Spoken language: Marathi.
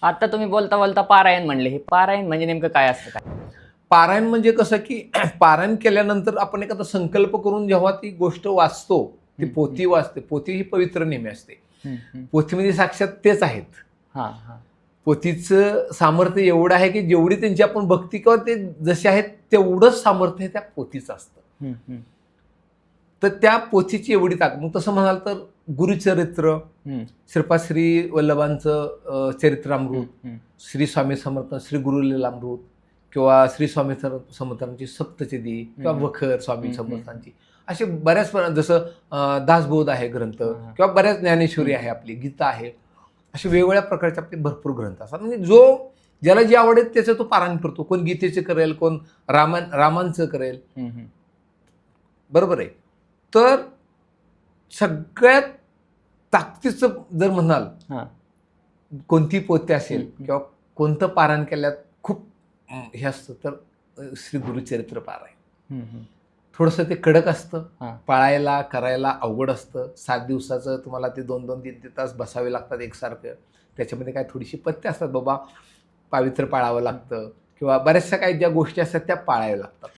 आता तुम्ही बोलता बोलता पारायण म्हणले, हे पारायण म्हणजे नेमकं काय असतं काय? पारायण म्हणजे कसं की पारायण केल्यानंतर आपण एखादा संकल्प करून जेव्हा ती गोष्ट वाचतो, ती पोथी वाचते, पोथी ही पवित्र नेहमी असते. पोथीमध्ये साक्षात तेच आहेत. हा हा. पोथीचं सामर्थ्य एवढं आहे की जेवढी त्यांची आपण भक्ती किंवा ते जसे आहेत तेवढंच सामर्थ्य त्या पोथीचं असतं. तर त्या पोथीची एवढी ताकद. मग तसं म्हणाल तर गुरुचरित्र, श्रीपाद श्री वल्लभांचं चरित्रामृत, श्री स्वामी समर्थ, श्री गुरुलीलामृत किंवा श्री स्वामी समर्थांची सप्तचिदी किंवा वखर स्वामी समर्थांची, असे बऱ्याच जसं दासबोध आहे ग्रंथ किंवा बऱ्याच ज्ञानेश्वरी आहे, आपली गीता आहे, असे वेगवेगळ्या प्रकारचे आपले भरपूर ग्रंथ असतात. म्हणजे ज्याला जे आवडेल त्याचं तो पारायण करतो. कोण गीतेचं करेल, कोण रामांचं करेल. बरोबर आहे. तर सगळ्यात ताकदीचं जर म्हणाल, कोणती पोथी असेल किंवा कोणतं पारायण केल्यात खूप हे असतं तर श्री गुरुचरित्र पारायण. थोडंसं ते कडक असतं, पाळायला करायला अवघड असतं. 7 दिवसाचं तुम्हाला ते 2-2, 3-3 तास बसावे लागतात एकसारखं. त्याच्यामध्ये काय थोडीशी पथ्य असतात, बाबा पावित्र्य पाळावं लागतं किंवा बऱ्याचशा काही ज्या गोष्टी असतात त्या पाळाव्या लागतात.